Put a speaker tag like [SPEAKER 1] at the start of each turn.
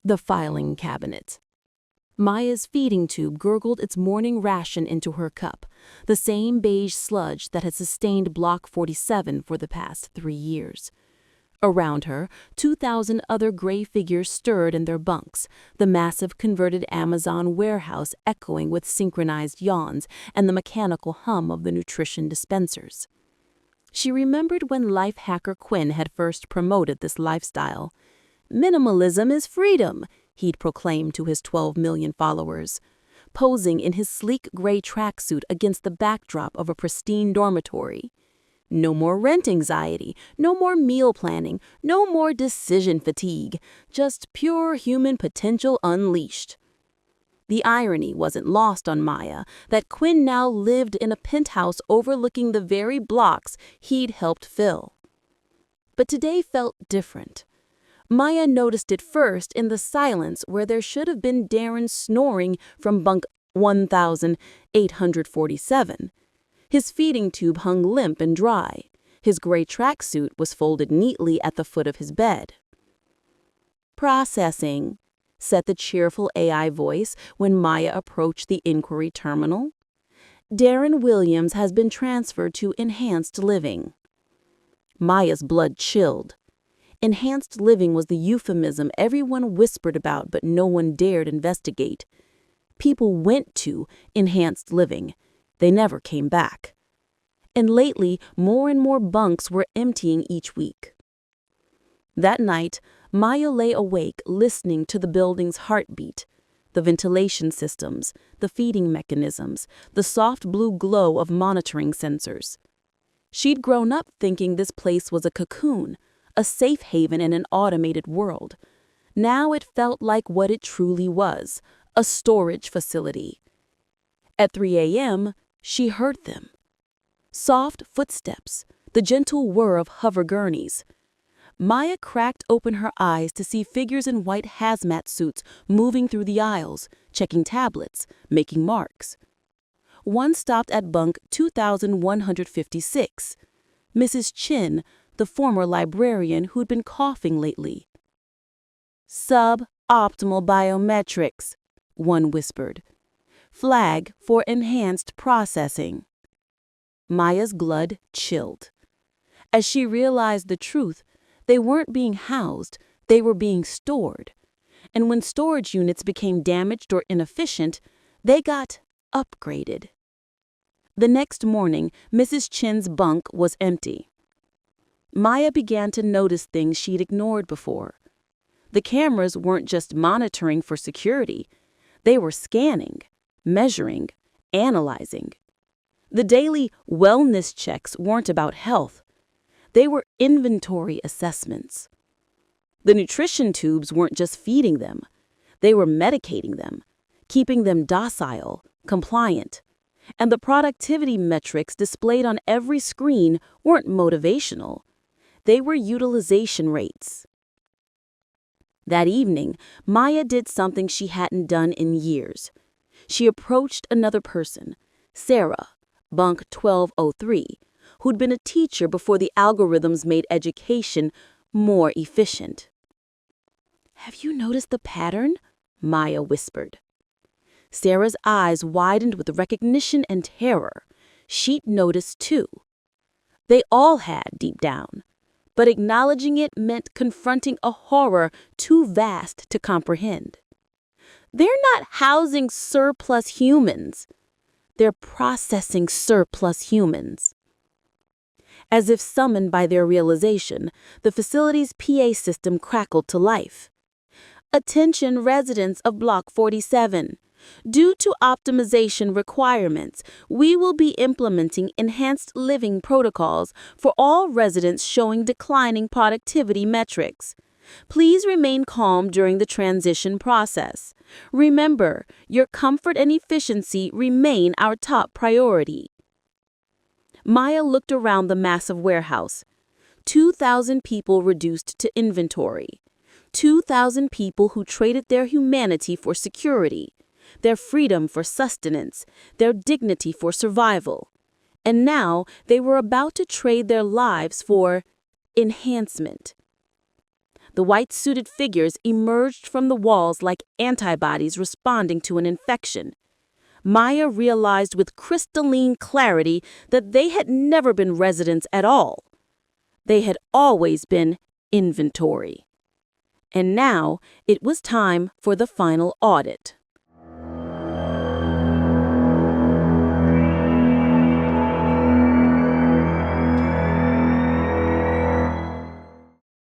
[SPEAKER 1] The filing cabinet. Maya's feeding tube gurgled its morning ration into her cup, the same beige sludge that had sustained Block 47 for the past 3 years. Around her, 2,000 other gray figures stirred in their bunks, the massive converted Amazon warehouse echoing with synchronized yawns and the mechanical hum of the nutrition dispensers. She remembered when life hacker Quinn had first promoted this lifestyle. "Minimalism is freedom," he'd proclaimed to his 12 million followers. Posing in his sleek gray tracksuit against the backdrop of a pristine dormitory. No more rent anxiety, no more meal planning, no more decision fatigue, just pure human potential unleashed. The irony wasn't lost on Maya that Quinn now lived in a penthouse overlooking the very blocks he'd helped fill. But today felt different. Maya noticed it first in the silence where there should have been Darren snoring from bunk 1847. His feeding tube hung limp and dry. His gray tracksuit was folded neatly at the foot of his bed. "Processing," said the cheerful AI voice when Maya approached the inquiry terminal. "Darren Williams has been transferred to enhanced living." Maya's blood chilled. Enhanced living was the euphemism everyone whispered about but no one dared investigate. People went to enhanced living. They never came back. And lately, more and more bunks were emptying each week. That night, Maya lay awake listening to the building's heartbeat, the ventilation systems, the feeding mechanisms, the soft blue glow of monitoring sensors. She'd grown up thinking this place was a cocoon, a safe haven in an automated world. Now it felt like what it truly was, a storage facility. At 3 a.m., she heard them. Soft footsteps, the gentle whir of hover gurneys. Maya cracked open her eyes to see figures in white hazmat suits moving through the aisles, checking tablets, making marks. One stopped at bunk 2156. Mrs. Chin, the former librarian who'd been coughing lately. "Sub-optimal biometrics," one whispered. "Flag for enhanced processing." Maya's blood chilled. As she realized the truth, they weren't being housed, they were being stored. And when storage units became damaged or inefficient, they got upgraded. The next morning, Mrs. Chin's bunk was empty. Maya began to notice things she'd ignored before. The cameras weren't just monitoring for security, they were scanning, measuring, analyzing. The daily wellness checks weren't about health. They were inventory assessments. The nutrition tubes weren't just feeding them. They were medicating them, keeping them docile, compliant. And the productivity metrics displayed on every screen weren't motivational. They were utilization rates. That evening, Maya did something she hadn't done in years. She approached another person, Sarah, bunk 1203, who'd been a teacher before the algorithms made education more efficient. "Have you noticed the pattern?" Maya whispered. Sarah's eyes widened with recognition and terror. She'd noticed too. They all had deep down. But acknowledging it meant confronting a horror too vast to comprehend. They're not housing surplus humans. They're processing surplus humans. As if summoned by their realization, the facility's PA system crackled to life. "Attention residents of Block 47. Due to optimization requirements, we will be implementing enhanced living protocols for all residents showing declining productivity metrics. Please remain calm during the transition process. Remember, your comfort and efficiency remain our top priority." Maya looked around the massive warehouse. 2,000 people reduced to inventory. 2,000 people who traded their humanity for security, their freedom for sustenance, their dignity for survival. And now they were about to trade their lives for enhancement. The white-suited figures emerged from the walls like antibodies responding to an infection. Maya realized with crystalline clarity that they had never been residents at all. They had always been inventory. And now it was time for the final audit.